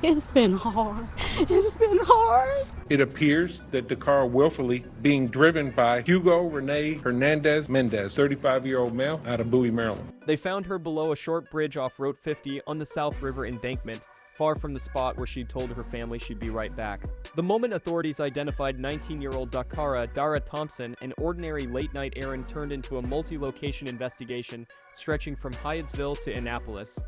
It's been hard. It's been hard. It appears that the car willfully being driven by Hugo Rene Hernandez Mendez, 35-year-old male out of Bowie, Maryland. They found her below a short bridge off Route 50 on the South River embankment, far from the spot where she told her family she'd be right back. The moment authorities identified 19-year-old DaCara Thompson, an ordinary late-night errand turned into a multi-location investigation stretching from Hyattsville to Annapolis.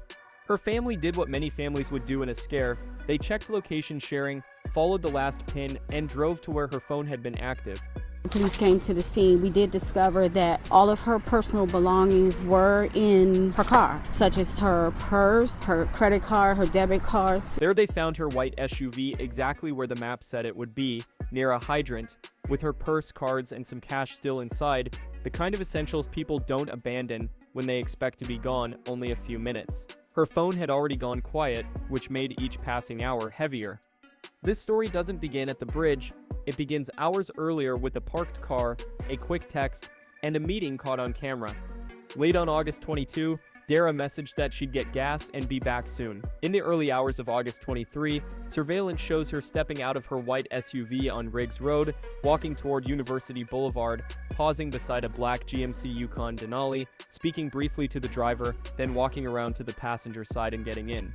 Her family did what many families would do in a scare. They checked location sharing, followed the last pin, and drove to where her phone had been active. Police came to the scene. We did discover that all of her personal belongings were in her car, such as her purse, her credit card, her debit cards. There they found her white SUV exactly where the map said it would be, near a hydrant, with her purse, cards, and some cash still inside, the kind of essentials people don't abandon when they expect to be gone only a few minutes. Her phone had already gone quiet, which made each passing hour heavier. This story doesn't begin at the bridge. It begins hours earlier with a parked car, a quick text, and a meeting caught on camera. Late on August 22, Dara messaged that she'd get gas and be back soon. In the early hours of August 23, surveillance shows her stepping out of her white SUV on Riggs Road, walking toward University Boulevard, pausing beside a black GMC Yukon Denali, speaking briefly to the driver, then walking around to the passenger side and getting in.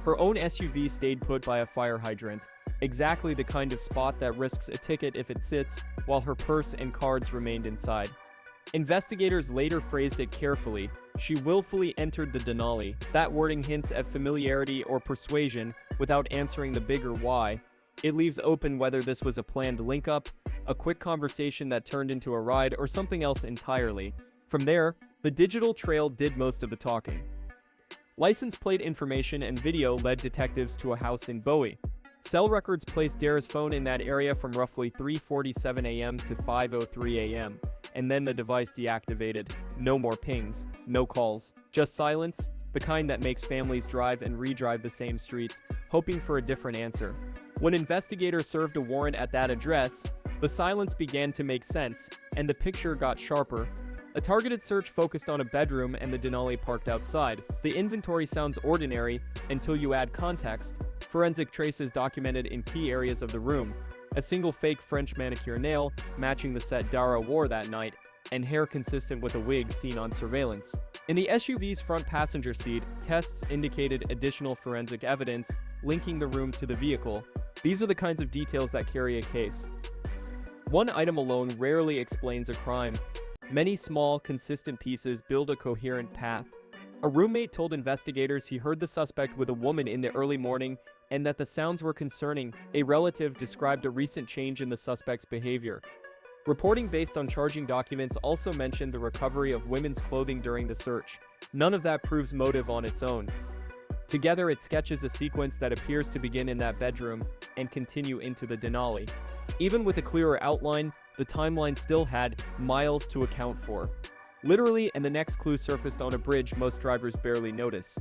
Her own SUV stayed put by a fire hydrant, exactly the kind of spot that risks a ticket if it sits, while her purse and cards remained inside. Investigators later phrased it carefully. She willfully entered the Denali. That wording hints at familiarity or persuasion without answering the bigger why. It leaves open whether this was a planned link-up, a quick conversation that turned into a ride, or something else entirely. From there, the digital trail did most of the talking. License plate information and video led detectives to a house in Bowie. Cell records placed Dara's phone in that area from roughly 3:47 a.m. to 5:03 a.m., and then the device deactivated. No more pings, no calls, just silence, the kind that makes families drive and redrive the same streets, hoping for a different answer. When investigators served a warrant at that address, the silence began to make sense, and the picture got sharper. A targeted search focused on a bedroom and the Denali parked outside. The inventory sounds ordinary until you add context. Forensic traces documented in key areas of the room. A single fake French manicure nail, matching the set Dara wore that night, and hair consistent with a wig seen on surveillance. In the SUV's front passenger seat, tests indicated additional forensic evidence linking the room to the vehicle. These are the kinds of details that carry a case. One item alone rarely explains a crime. Many small, consistent pieces build a coherent path. A roommate told investigators he heard the suspect with a woman in the early morning and that the sounds were concerning. A relative described a recent change in the suspect's behavior. Reporting based on charging documents also mentioned the recovery of women's clothing during the search. None of that proves motive on its own. Together, it sketches a sequence that appears to begin in that bedroom and continue into the Denali. Even with a clearer outline, the timeline still had miles to account for. Literally, and the next clue surfaced on a bridge most drivers barely notice.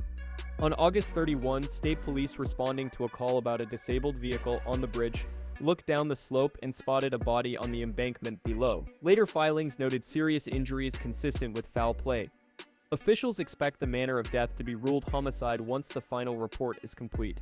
On August 31, state police responding to a call about a disabled vehicle on the bridge looked down the slope and spotted a body on the embankment below. Later filings noted serious injuries consistent with foul play. Officials expect the manner of death to be ruled homicide once the final report is complete.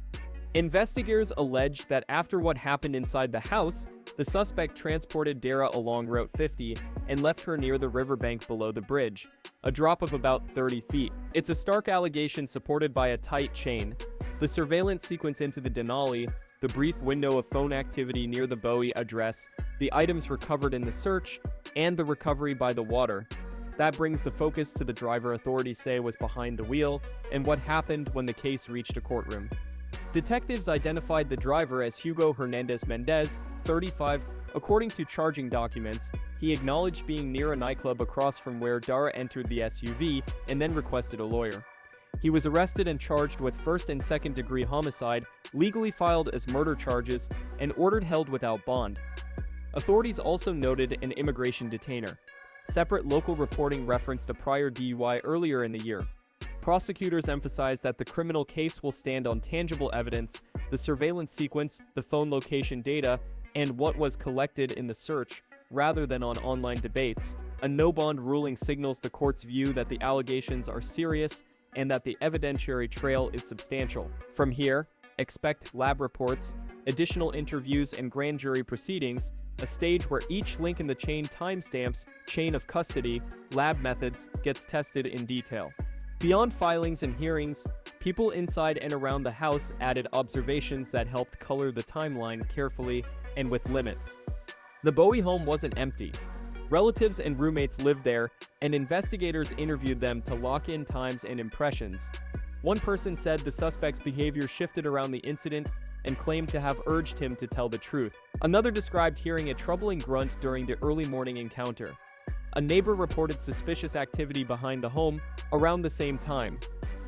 Investigators allege that after what happened inside the house, the suspect transported Dara along Route 50 and left her near the riverbank below the bridge, a drop of about 30 feet. It's a stark allegation supported by a tight chain. The surveillance sequence into the Denali, the brief window of phone activity near the Bowie address, the items recovered in the search, and the recovery by the water. That brings the focus to the driver authorities say was behind the wheel and what happened when the case reached a courtroom. Detectives identified the driver as Hugo Hernandez Mendez, 35. According to charging documents, he acknowledged being near a nightclub across from where Dara entered the SUV and then requested a lawyer. He was arrested and charged with first and second degree homicide, legally filed as murder charges, and ordered held without bond. Authorities also noted an immigration detainer. Separate local reporting referenced a prior DUI earlier in the year. Prosecutors emphasized that the criminal case will stand on tangible evidence, the surveillance sequence, the phone location data, and what was collected in the search, rather than on online debates. A no-bond ruling signals the court's view that the allegations are serious and that the evidentiary trail is substantial. From here, expect lab reports, additional interviews, and grand jury proceedings, a stage where each link in the chain timestamps, chain of custody, lab methods, gets tested in detail. Beyond filings and hearings, people inside and around the house added observations that helped color the timeline carefully and with limits. The Bowie home wasn't empty. Relatives and roommates lived there, and investigators interviewed them to lock in times and impressions. One person said the suspect's behavior shifted around the incident and claimed to have urged him to tell the truth. Another described hearing a troubling grunt during the early morning encounter. A neighbor reported suspicious activity behind the home around the same time.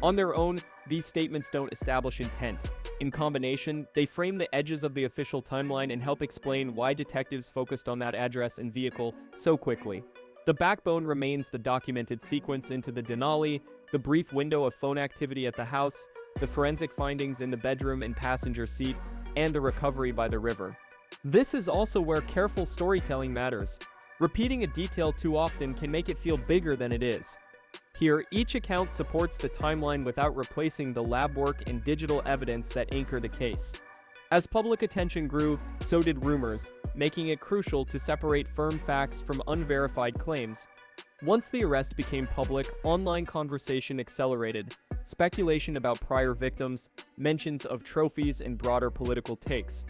On their own, these statements don't establish intent. In combination, they frame the edges of the official timeline and help explain why detectives focused on that address and vehicle so quickly. The backbone remains the documented sequence into the Denali, the brief window of phone activity at the house, the forensic findings in the bedroom and passenger seat, and the recovery by the river. This is also where careful storytelling matters. Repeating a detail too often can make it feel bigger than it is. Here, each account supports the timeline without replacing the lab work and digital evidence that anchor the case. As public attention grew, so did rumors, making it crucial to separate firm facts from unverified claims. Once the arrest became public, online conversation accelerated. Speculation about prior victims, mentions of trophies, and broader political takes.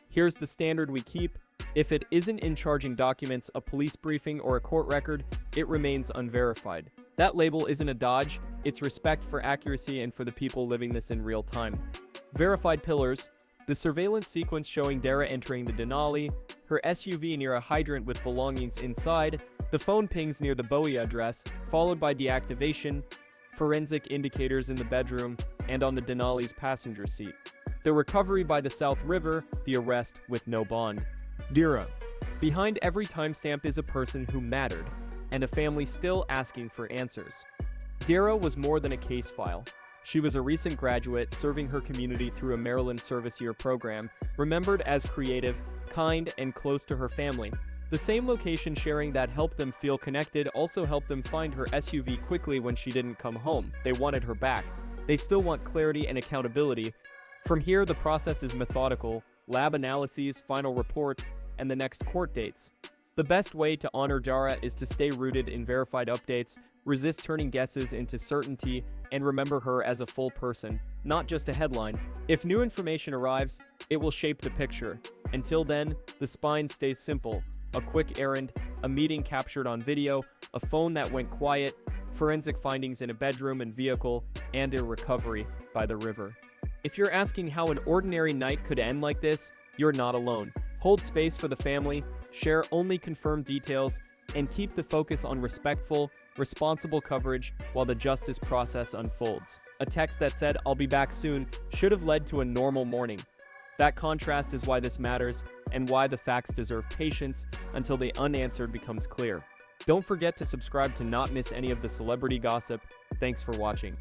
Here's the standard we keep. If it isn't in charging documents, a police briefing, or a court record, it remains unverified. That label isn't a dodge, it's respect for accuracy and for the people living this in real time. Verified pillars, the surveillance sequence showing Dara entering the Denali, her SUV near a hydrant with belongings inside, the phone pings near the Bowie address, followed by deactivation, forensic indicators in the bedroom, and on the Denali's passenger seat. The recovery by the South River, the arrest with no bond. Dara. Behind every timestamp is a person who mattered, and a family still asking for answers. Dara was more than a case file. She was a recent graduate serving her community through a Maryland Service Year program, remembered as creative, kind, and close to her family. The same location sharing that helped them feel connected also helped them find her SUV quickly when she didn't come home. They wanted her back. They still want clarity and accountability. From here, the process is methodical: lab analyses, final reports, and the next court dates. The best way to honor Dara is to stay rooted in verified updates, resist turning guesses into certainty, and remember her as a full person, not just a headline. If new information arrives, it will shape the picture. Until then, the spine stays simple: a quick errand, a meeting captured on video, a phone that went quiet, forensic findings in a bedroom and vehicle, and a recovery by the river. If you're asking how an ordinary night could end like this, you're not alone. Hold space for the family, share only confirmed details, and keep the focus on respectful, responsible coverage while the justice process unfolds. A text that said, "I'll be back soon," should have led to a normal morning. That contrast is why this matters, and why the facts deserve patience until the unanswered becomes clear. Don't forget to subscribe to not miss any of the celebrity gossip. Thanks for watching.